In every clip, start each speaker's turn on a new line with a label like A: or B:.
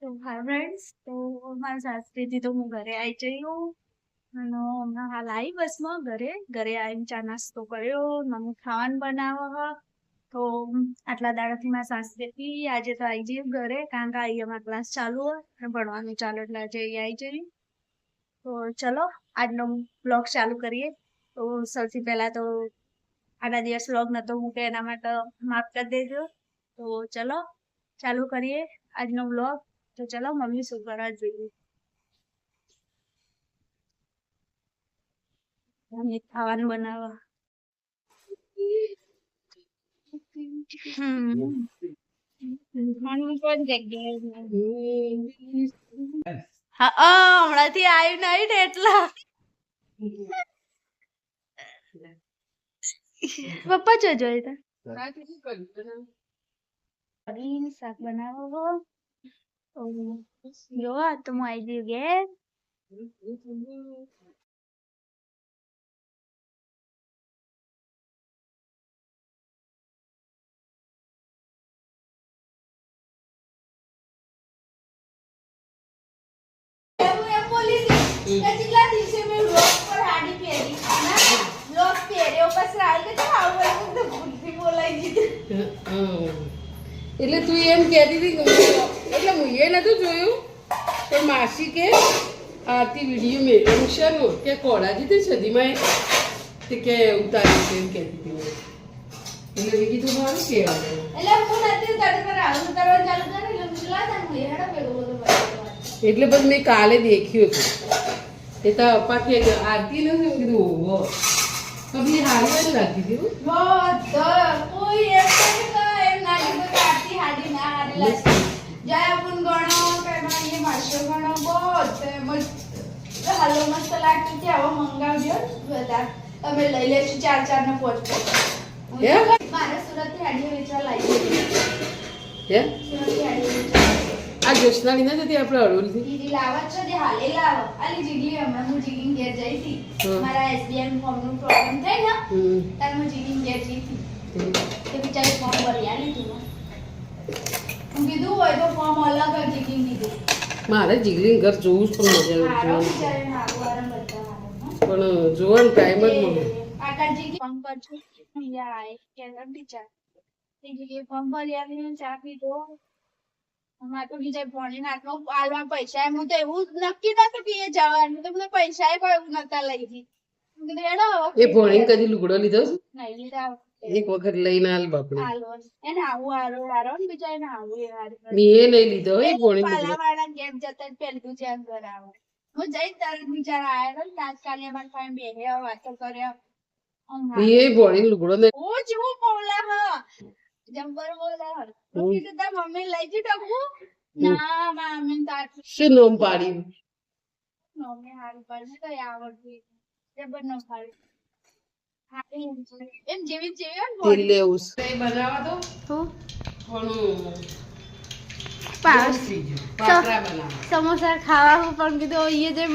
A: તો hi friends, તો મારા સાસરીથી તો હું ઘરે આવી જઈ હું અને હમણાં હાલ આવી બસમાં ઘરે આવીને ચા નાસ્તો કર્યો. મમ્મી ખાવાનું બનાવો હ. તો આટલા દાડાથી મારા સાસરીથી આજે તો આવી જઈએ ઘરે, કારણ કે અહીં અમારા ક્લાસ ચાલુ હોય અને ભણવાનું ચાલુ, એટલે આજે આવી જઈએ. તો ચલો આજનો બ્લોગ ચાલુ કરીએ. તો સૌથી પહેલા તો આના દિવસ બ્લોગ નતો મૂકે એના માટે માફ કરી દેજો. તો ચલો ચાલુ કરીએ આજનો બ્લોગ. તો ચલો મમ્મી શું કરવા જોઈએ. મમ્મી ખાવાનું બનાવવા. હમણાંથી આવ્યું નહીં ને એટલા પપ્પા જો જોઈ શાક બનાવો. જો તો હું આવી ગયું ઘેર.
B: એટલે તું એમ કહેતી હતી એટલે હું એ નતું જોયું પણ માસી કે આરતી વિડીયો મેળવ્યું છે નો કે કોળાજી તે સદીમાં તે કે ઉતાર્યું છે એમ કહેતી હતી એટલે મેં કીધું મારું કહેવાનું એટલે પછી મેં કાલે દેખ્યું હતું એ તો અપ્પા કે આરતી નથી મેં કીધું ઓહો કભી હારી જ લાગતી હતી
A: તમે લઈ લેશું 4 ને 5 મારે સુરત થી હાડી વેચવા લાવી
B: હે આ જોશનાની ના જતી આપણે અડોલથી
A: દીદી લાવત છે જે હાલે લાવો આલી જીગલી હમણાં હું જીગીન ઘેર જઈ હતી મારા એસબીઆઈ ફોર્મ નું પ્રોબ્લેમ થઈ ને ત્યારે હું જીગીન ઘેર જઈ હતી તે બિચારી ફોર્મ ભરી આલી તું હું કીધું હોય તો ફોર્મ અલગ જ જીગીન દીધું
B: મારે જીગલીન ઘર જોવું જ પણ મજા પણ જોવાનો ટાઈમ જ મળે
A: કાકાજી ફોર્મ પર છું અહીંયા આય કેન્દ્ર ટીચર જીગલી ફોર્મ ભરી આલી ચા પીધો અમાર તો બીજા ભણી નાખનો આલવા પૈસા એમ તો એવું નક્કી નતું કે એ જવાનું તો મને પૈસા કોઈ એવું નતા લઈ દી
B: એ ભણી કદી લુગડો લીધો
A: નહીં લીધા
B: એક વખત લઈને આલ બાપડે
A: એને આવું આરો ને બીજા એને આવું એ હાર
B: મેં એ નહીં લીધો એ ભણી
A: પાલા વાળા ગેમ જતા પેલું જેમ કરાવે હું જઈ તરત બિચારા આયા ને તાત્કાલિક અમાર ફાઈન બેહે વાતો કર્યા
B: એ ભણી લુગડો ને
A: ઓ જેવું બોલા હ જમ્બર બોલા હ હું કીધું તાર મમ્મી લઈ જી ટકુ ના મમ્મી તાર
B: શું નામ પાડ્યું
A: મમ્મી હારી પાડી તો આવડતી જબર ન પાડી એમ જેવી જેવી
B: તેલ લેવું એ બનાવવા દો પાત્રા બનાવવા
A: સમોસા ખાવા હું પણ કીધું એ જેમ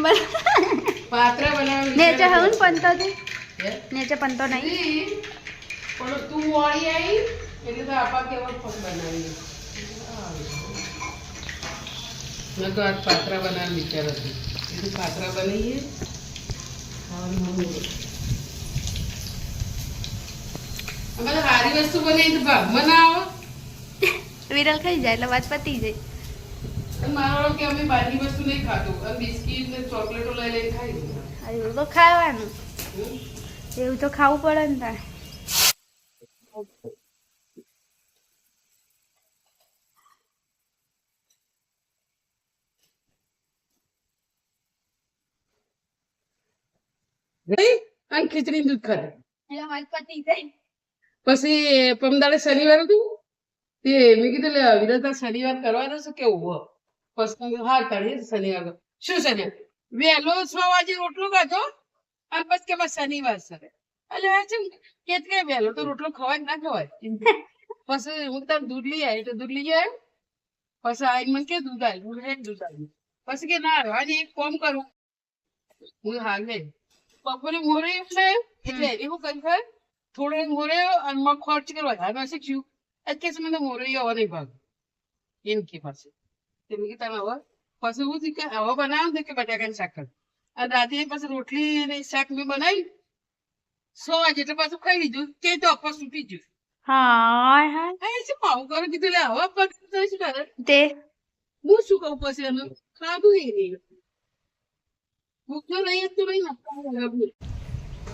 B: પાત્રા બનાવવા
A: નેચે હું પંતો થી નેચે પંતો નહીં
B: પણ તું વાળી આવી એટલે તો આપા કેવા પગ બનાવી મેં તો આજ પાત્રા બનાવવા વિચાર હતી એટલે પાત્રા બનાવીએ અમે તો સારી વસ્તુ બનાવી તો ભાગમાં ના આવે
A: વિરલ ખાઈ જાય એટલે વાત પતી જાય
B: અને મારો કે અમે બહારની વસ્તુ નહીં ખાતું અને બિસ્કીટ ને ચોકલેટો લઈ લઈને ખાઈ
A: એવું તો ખાવાનું એવું તો ખાવું પડે ને તાર
B: અને ખીચડી દૂધ ખાધું
A: એટલે વાત પતી જાય
B: પછી પમદાડે શનિવાર હતું તે મેં કીધું લે વિરતા શનિવાર કરવાનો છે કે ઉભો પછી હા કાઢીએ શનિવાર શું શનિવાર વહેલો 6 વાગે રોટલો ખાધો અને પછી કે શનિવાર સર એટલે કે વહેલો તો રોટલો ખવાય ના ખવાય પછી હું તાર દૂધ લઈ આવી તો દૂધ લઈ આવ્યો પછી આવીને મને કે દૂધ આવ્યું દૂધ આવ્યું પછી કે ના આજે એક કામ કરું હું હાલ લે બપોરે મોરે એટલે એવું કર્યું થોડો મોરે અને મગ ખર્ચ કરવા વધારે શીખ્યું અત્યારે મને મોરૈયો નહીં ભાગ એમ કે પાસે તે મેં કીધું હવે પછી હું થયું કે હવે બનાવું ને કે બટાકાનું શાક કર. અને રાતે પછી રોટલી ને શાક મેં બનાવી 6 વાગે એટલે પાછું ખાઈ લીધું તે તો અપસ તૂટી ગયું.
A: હાય હાય
B: આ શું પાવું કરું કીધું લે હવે અપસ તૂટે શું કરે
A: તે
B: હું શું કહું પછી એનું ખાધું એ નહીં ભૂખ તો નહીં જ તો નહીં આપવાનું.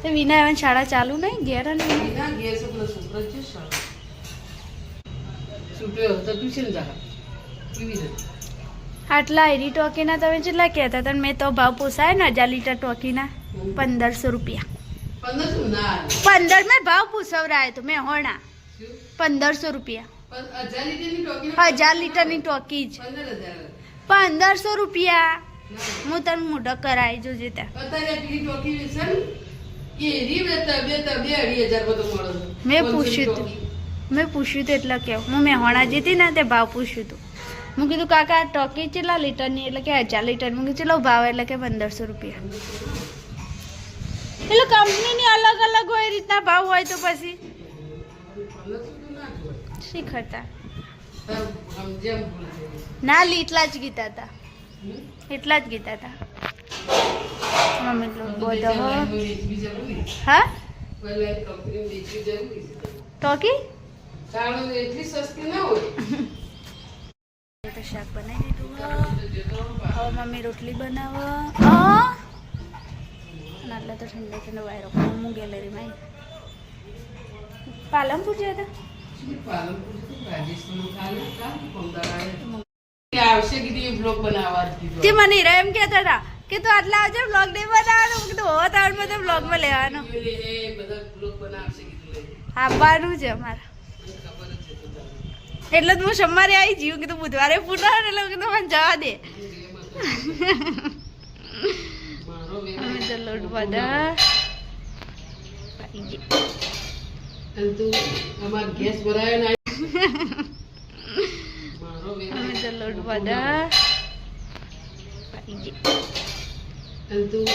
A: તે વિના એવન શાળા ચાલુ નહીં ઘેર અને
B: એના ઘેર છે પેલો છોકરો છે સારો છૂટ્યો હતો ટ્યુશન જા કેવી રીતે
A: આટલા એરી ટોકીના તમે કેટલા કહેતા હતા મેં તો ભાવ પૂછાય ને 1000 લીટર ટોકીના 1500 રૂપિયા
B: 1500 ના આવે.
A: 15 મેં ભાવ પૂછવરાય તો મેં હોણા
B: શું?
A: 1500 રૂપિયા
B: 1000 લીટરની ટોકી
A: 1000 લીટરની ટોકી જ
B: 15000
A: 1500 રૂપિયા હું તને મોઢો કરાવી જોજે ત્યાં
B: અત્યારે પેલી ટોકી વેચે ને એ રી વેચતા બે 2,500 બધું મળે છે.
A: મેં
B: 500 ની
A: પૂછ્યું
B: ટોકી.
A: હતું મેં પૂછ્યું હતું એટલે કેવું હું મેહોણા જતી ને તે ભાવ પૂછ્યું હતું હું કીધું કાકા આ ટોકી કેટલા લીટરની એટલે કે 1000 લીટર હું કીધું ચલો ભાવ એટલે કે 1500 રૂપિયા એટલે કંપનીની અલગ અલગ હોય એ રીતના ભાવ હોય તો પછી
B: 1500 તો ના જ હોય.
A: શીખરતા
B: તારું આમ જેમ ભૂલ થઈ ગઈ.
A: ના એટલા જ ગીતા હતા
B: હમ?
A: એટલા જ ગીતા હતા મમ્મી લોકો
B: તો
A: બધો
B: લાઈનમાં વેચવી જરૂરી છે.
A: હા
B: પહેલા કંપની વેચવી જરૂરી છે.
A: ટોકી
B: કારણ કે એટલી સસ્તી ના હોય.
A: તો શાક બનાવી દીધું હવે મમ્મી રોટલી બનાવો આટલા તો ઠંડો ઠંડો વાયરો હું ગેલેરીમાં પાલનપુર ગયા હતા
B: શું પાલનપુર છે? રાજસ્થાનનું ખાલી કામ પમદાર આવે. તે આવશે કીધું એ બ્લોગ બનાવવા જ કીધું.
A: તે મને હીરા એમ કહેતા હતા કે તું આટલા આવજે બ્લોગ નહીં બનાવવાનો હું કીધું હો તાવડમાં તો બ્લોગમાં લેવાનો
B: એ બધા બ્લોગ બનાવશે કીધું લઈ.
A: આવવાનું છે અમારે
B: મને ખબર જ છે તો તારે.
A: એટલે જ હું સોમવારે આવી જીવું કીધું બુધવારે પૂરા એટલે હું કીધું મને જવા દે
B: મારો વેમ
A: અમે તો લોટ બધા
B: અને તું અમાર ગેસ ભરાયો ને મારો વેમ
A: અમે તો લોટ બધા
B: અને તું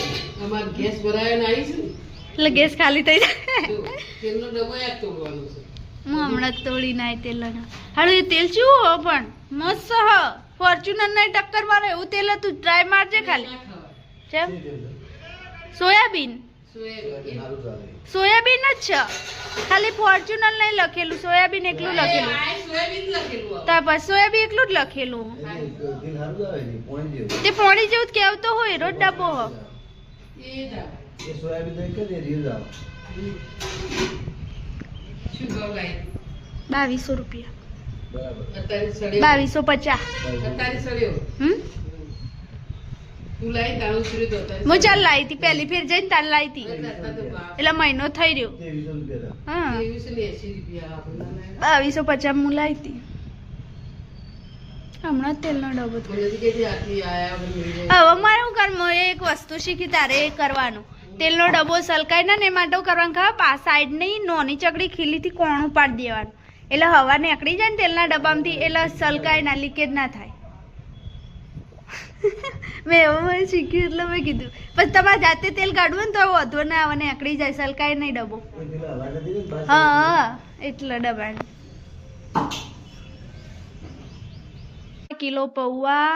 B: અમાર ગેસ ભરાયો ને આવી છે ને
A: એટલે ગેસ ખાલી થઈ જાય
B: તો તેલનો ડબ્બો યાદ તોડવાનો છે.
A: હું હમણાં જ તોડી નાય તેલ હારું એ તેલ શું હો પણ મસ્ત હ ફોર્ચ્યુનર ને ટક્કર મારે એવું તેલ હતું ટ્રાય મારજે ખાલી
B: ના ખવાય.
A: કેમ સોયાબીન
B: સોયાબીન.
A: સોયાબીન જ છે ખાલી ફોર્ચ્યુનર નહીં લખેલું સોયાબીન એકલું લખેલું
B: આ સોયાબીન લખેલું આવે.
A: તાર પછી સોયાબીન એકલું જ લખેલું તે પોણી જેવું જ કહેવતો હોય રોજ ડબ્બો હો
B: એ જ આવે. શું ભાવ લાવી?
A: 2200 રૂપિયા
B: અત્યારે સડ્યો.
A: 2250
B: અત્યારે સડ્યો. તું લાવી તારું સડ્યું તો અત્યારે
A: હું ચાલ લાવી હતી પહેલી ફેર જઈને તાર લાવી હતી
B: અત્યારે તો ભાવ.
A: એટલે મહિનો થઈ રહ્યો હા
B: 2380 રૂપિયા આપણને.
A: 2250 હું લાવી હતી હમણાં જ તેલનો ડબ્બો થયો.
B: મને નથી કહેતી આથી આયા વગર મળી જાય.
A: હવે મારે શું કરવું એક વસ્તુ શીખી તારે એ કરવાનું તેલનો ડબ્બો સલકાઈ ને એ માટે કરવાનું ખબર સાઈડ ની નોની ચકડી ખીલીથી કોણું પાડી દેવાનું એટલે હવા નીકળી જાય ને તેલના ડબ્બામાંથી એટલે સલકાય ના લીકેજ ના થાય મેં એવું મને શીખ્યું એટલે મેં કીધું પછી તમારે જાતે તેલ કાઢવું ને તો વધુ ના આવે નીકળી જાય સલકાય નહીં ડબ્બો હા એટલે ડબ્બા કિલો પૌવા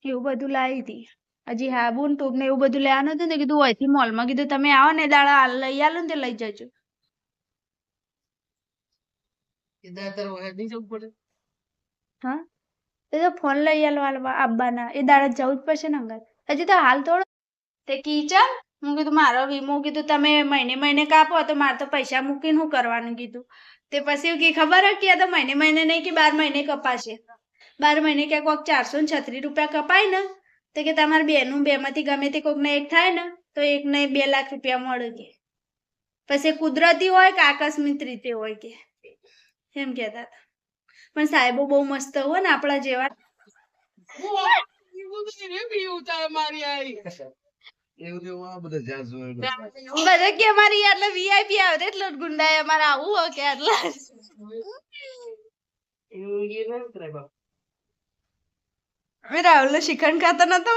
A: એવું બધું લાવી હતી હજી હાબુ ને ટૂબ ને એવું બધું લેવાનું હતું ને કીધું અહીંથી મોલમાં કીધું તમે આવો ને દાડા લઈ આલો ને તે લઈ જજો
B: એ દાતર વગર નહીં જવું પડે.
A: હા એ તો ફોન લઈ આલો આબ્બાના એ દાડા જવું જ પડશે ને અંગર હજી તો હાલ થોડો તે કી ચાલ હું કીધું મારો વીમો કીધું તમે મહિને મહિને કાપો તો મારે તો પૈસા મૂકીને શું કરવાનું કીધું તે પછી એવું કે ખબર હે કે આ તો મહિને મહિને નહીં કે 12 મહિને કપાશે 12 મહિને ક્યાંક કોક 436 રૂપિયા કપાય ને તો કે તમારે બેનું બેમાંથી ગમે તે કોકને એક થાય ને તો એકને 2 લાખ રૂપિયા મળે કે પછી કુદરતી હોય કે આકસ્મિક રીતે હોય કે એમ કહેતા હતા પણ સાહેબો બહુ મસ્ત હોય ને આપણા જેવા
B: એવું બધું રે બી ઉતાર મારી આવી.
A: બધા કે અમારી એટલે વીઆઈપી આવે એટલે જ ગુંડા અમારે આવું હોય કે આટલા
B: એવું એ ના ઉતરાય બાપ.
A: મેં રાહુલ શિખંડ ખાતા નતો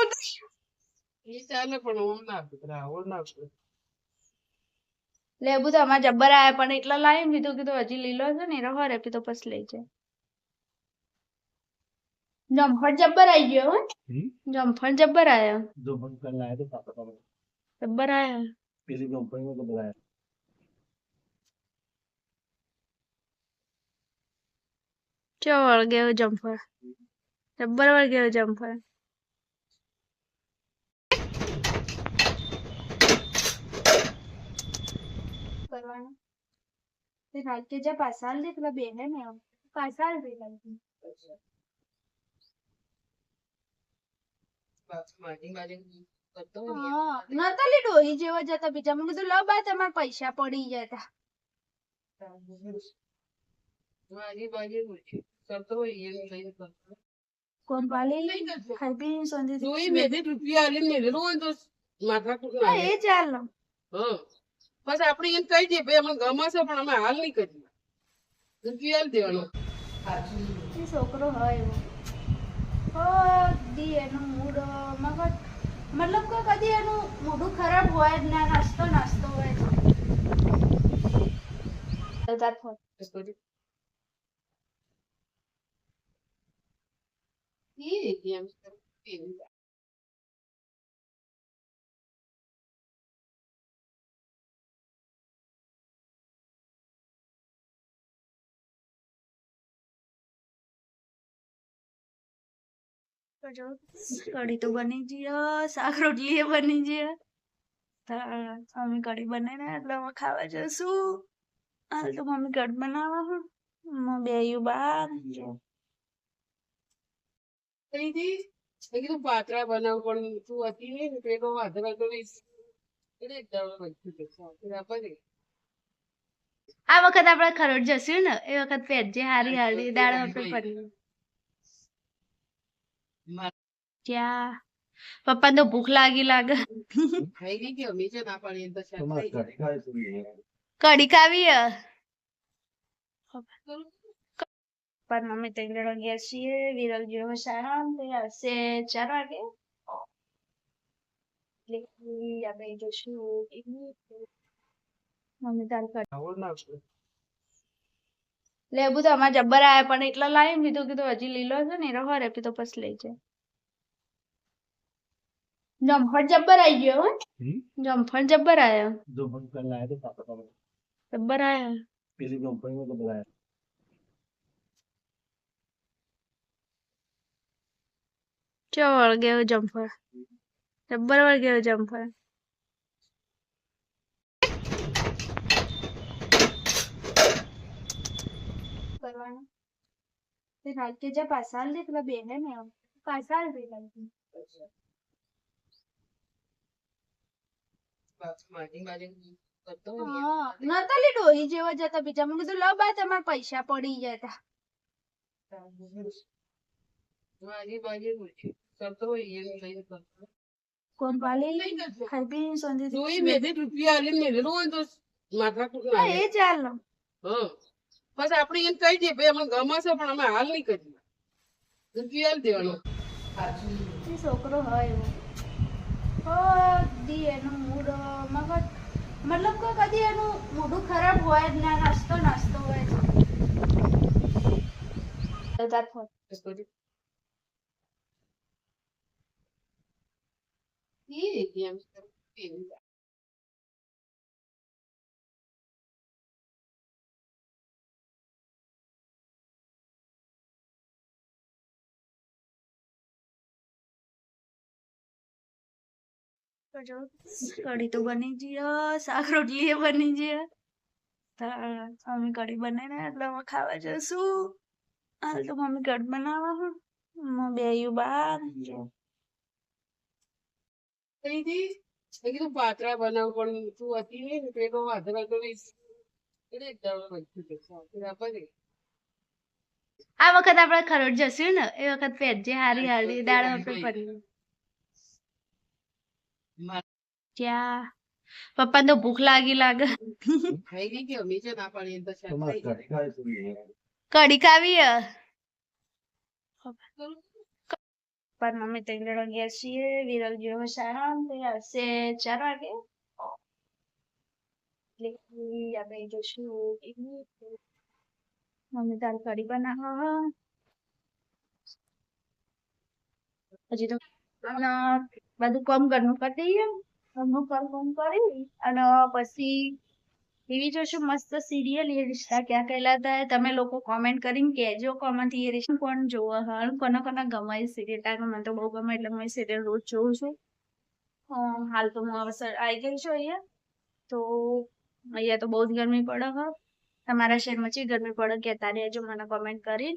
B: એ ચાલે પણ ઓમ ના ઉતરાય, ઓમ ના ઉતરાય.
A: લેબુ તો અમારે જબ્બર આયા પણ એટલા લાવી કીધું હજી લીલો છે ને એ રહો રે તો પછી લઈ જાય જમફળ જબ્બર આઈ ગયો હો.
C: हम्म?
A: જમફળ જબ્બર આયો.
C: जो बंद कर लाया तो पापा का
A: જબ્બર આયો.
C: पीली कंपनी में तो बुलाया
A: ચો વળગ્યો જમફળ. જબ્બર વળગ્યો જમફળ. કરવાનું તે રાતે જે પાસાલ દે પેલા બેને ને પાસાલ દે લાગી. હા નતાલી ડોહી જેવા જતા બીજા મેં કીધું લો બા તમારા પૈસા પડી જતા. કોણ પાલી ખાઈ પી સોંધી
B: જોઈ મેં રૂપિયા આલી મેળેલું હોય તો માથાકૂટ ના
A: એ ચાલ
B: હા બસ આપણે એમ કહી દઈએ ભાઈ અમને ગમે છે પણ અમે હાલ નહીં કરીએ રૂપિયા આલી દેવાનો
A: એ છોકરો હોય એવો કદી એનું મૂડ મગજ મતલબ કે કદી એનું મૂડું ખરાબ હોય જ ના નાસ્તો નાસ્તો હોય તાર ફોન કઢી તો બની ગઈ શાક રોટલી એ બની ગઈ અમે કઢી બનાવીને એટલે અમે ખાવા જશું હાલ તો મમ્મી કઢ બનાવવા હું બેયું બાર
B: કીધું પાતળા બનાવ પણ તું હતી નહીં ને પેલો વાંધરા તો નહીં એટલે એક દાડો બધું જશે આપણે
A: આ વખત આપણે ખરોડ જશું ને એ વખત પેટજે હારી હારી દાળ આપણે પડી ક્યાં પપ્પા તો ભૂખ લાગી લાગે
B: ખાઈ ગઈ કે અમે છે ના પાડી એમ તો શાક
C: तुम्हारा
B: ખાઈ
C: घर का है तो ये है।
A: કઢી ખાવી પણ મમ્મી ત્રણ જણા ગયા છીએ વિરલ જેવો શાળા તે આવશે 4 વાગે એટલે આપણે જોશું મમ્મી દાલ કઢી
C: और ना
A: લેબુ તો અમારે જબ્બર આયા પણ એટલા લાવી લીધું કીધું હજી લીલો છે ને રહો રે તો પછી લઈ જાય જમફળ જબ્બર આઈ ગયો હો
C: हम्म?
A: જમફળ જબ્બર આયો
C: जो बंद कर लाया तो पापा का
A: જબ્બર આયો
C: पीली कंपनी में तो बुलाया
A: ચો વળગ્યો જમફળ જબ્બર વળગ્યો જમફળ કરવાનું તે રાતે જે પાસાલ દે પેલા બેને ને પાસાલ દે લાગી હા નતાલી ડોહી જેવા જતા બીજા મેં કીધું લો બા તમારા પૈસા પડી જતા કોણ પાલી ખાઈ પી સોંધી
B: જોઈ મેં રૂપિયા આલી મેળેલું હોય તો માથાકૂટ ના
A: એ ચાલ
B: હા બસ આપણે એમ કહી દઈએ ભાઈ અમને ગમે છે પણ અમે હાલ નહીં કરીએ રૂપિયા આલી દેવાનો
A: એ છોકરો હોય એવો કદી એનું મૂડ મગજ મતલબ કે કદી એનું મૂડું ખરાબ હોય જ ના નાસ્તો નાસ્તો હોય તાર ફોન કઢી તો બની ગઈ શાક રોટલી એ બની ગઈ અમે કઢી બનાવીને એટલે અમે ખાવા જશું હાલ તો મમ્મી કઢ બનાવવા હું બેયું બાર
B: કીધું પાતળા બનાવ પણ તું હતી નહીં ને પેલો વાંધરા તો નહીં એટલે એક દાડો બધું જશે આપણે
A: આ વખત આપણે ખરોડ જશું ને એ વખત પેટજે હારી હારી દાળ આપણે પડી ક્યાં પપ્પા તો ભૂખ લાગી લાગે
B: ખાઈ ગઈ કે અમે છે ના પાડી એમ તો શાક
C: तुम्हारा
B: ખાઈ
C: घर का है तो ये है।
A: કઢી ખાવી પણ મમ્મી ત્રણ જણા ગયા છીએ વિરલ જેવો શાળા તે આવશે 4 વાગે એટલે આપણે જોશું મમ્મી દાલ કઢી બનાવવા હજી તો અને બધું કામ ઘરનું કરી દઈએ, ઘરનું કામ કરી અને પછી ટીવી જોશું મસ્ત સિરિયલ એ રિશ્તા ક્યાં કહેલાતા હે. તમે લોકો કોમેન્ટ કરીને કહેજો કોમાંથી એ રિશ્તા કોણ જોવે હે, કોના કોના ગમે સિરિયલ. ટાઈમ મને તો બહુ ગમે એટલે હું સિરિયલ રોજ જોઉં છું. હાલ તો હું અવસર આવી ગઈ છું અહીંયા. તો અહીંયા તો બહુ જ ગરમી પડે છે. તમારા શહેરમાં ચી ગરમી પડે કહેતા રહેજો મને કોમેન્ટ કરી.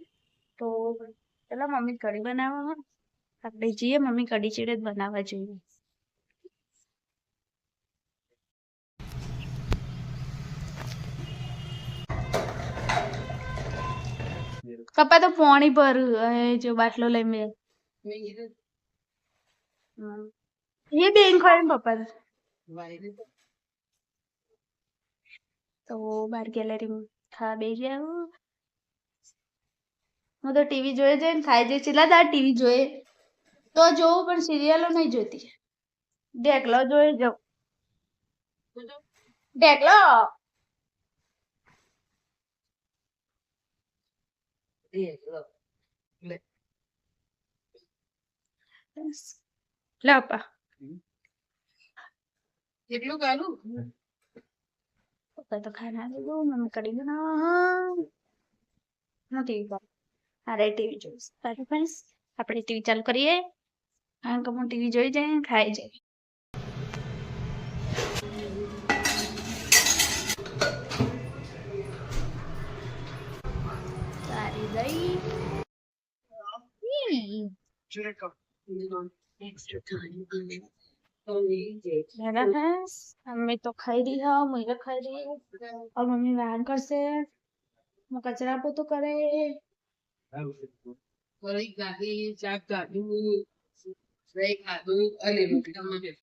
A: તો ચલો મમ્મી કઢી બનાવવા આપણે જઈએ. મમ્મી કઢી ચીડે જ બનાવવા જોઈએ. પપ્પા તો પાણી ભર જો બાટલો લઈ મેં ये બેન ખોઈ પપ્પા તો બાર ગેલેરી ખા બે ગયા. હું તો ટીવી જોઈ જઈને ખાઈ જઈ. ચેલા દાર ટીવી જોઈએ તો જોઉં પણ સિરિયલો નહીં જોતી. ઢેકલો જોઈ જાઉં. ઢેકલો લે પપ્પા
B: કેટલું કાઢું
A: પપ્પા તો ખાના લીધું. મમ્મી કઢી બનાવવા હું ટીવી પર અરે ટીવી જોઈશ. સારું ફ્રેન્ડ્સ આપણે ટીવી ચાલુ કરીએ. કારણ કે હું ટીવી જોઈ જાય ખાઈ જાય. સારી ગઈ. मम्मी तो खाई रही है, मुझे खाई रही है और मम्मी व्यायाम करसे कचरा पोतू करे.
B: ફરી કાઢી શાક કાઢ્યું દહીં ખાધું અને રોટલી જમવા.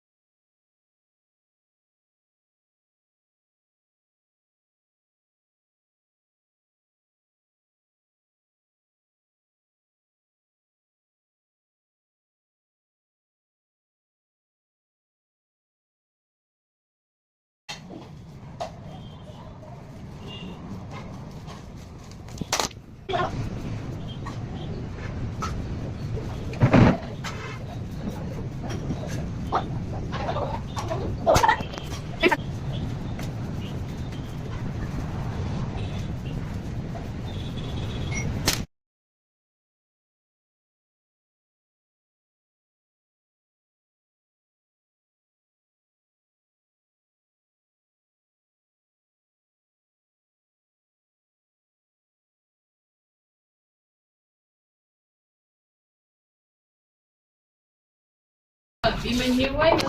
B: ધીમે જેવું હોય ને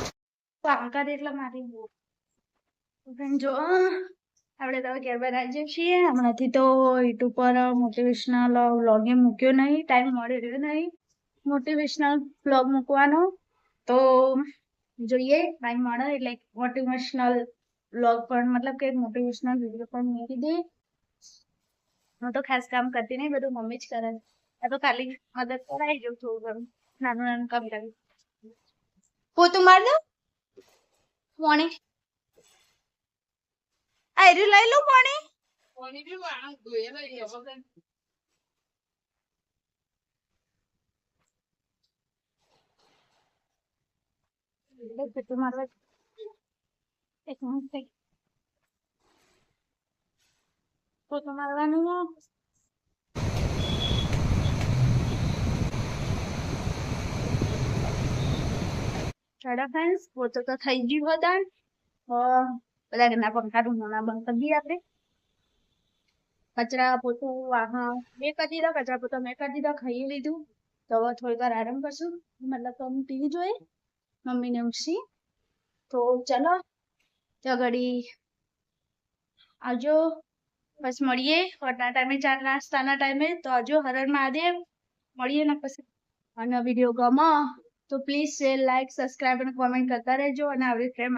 A: સાકાર એટલા મારી ફ્રેન્ડ જો આપણે તો ઘેર બનાવી જઈએ છીએ. હમણાંથી તો યુટ્યુબ પર મોટિવેશનલ વ્લોગ એ મૂક્યો નહીં. ટાઈમ મળી રહ્યો નહીં મોટિવેશનલ વ્લોગ મૂકવાનો. તો જોઈએ ટાઈમ મળે એટલે મોટિવેશનલ વ્લોગ પણ મતલબ કે મોટિવેશનલ વિડીયો પણ મૂકી દે. હું તો ખાસ કામ કરતી નહીં, બધું મમ્મી જ કરે. આ તો ખાલી મદદ કરાવી જઉં થોડું ઘણું નાનું નાનું કામ કરી. પોતું માર દો પાણી આયરું લઈ લો પાણી.
B: પાણી બી માણસ ધોયે નહીં હવે
A: પોતું મારવા એક મિનિટ થઈ. પોતું મારવાનું ચાલો ફ્રેન્ડ્સ પોતું તો થઈ ગયું હતા. બધા ઘરના પંખા રૂમના બંધ કરી દઈએ આપણે. કચરા પોતું વાહણ મેં કરી દીધા. કચરા પોતા મેં કરી દીધા. ખાઈ લીધું. તો હવે થોડી વાર આરામ કરશું. મતલબ તો હું ટીવી જોઈએ મમ્મીને ઊંઘી. તો ચલો ત્યાં ઘડી આવજો. બસ મળીએ વરના ટાઈમે ચાર નાસ્તાના ટાઈમે. તો આવજો. હર હર મહાદેવ. મળીએ ને પછી અને વિડીયો ગમો તો પ્લીઝ શેર લાઈક સબસ્ક્રાઈબ અને કોમેન્ટ કરતા રહેજો. અને આવી ફ્રેન્ડ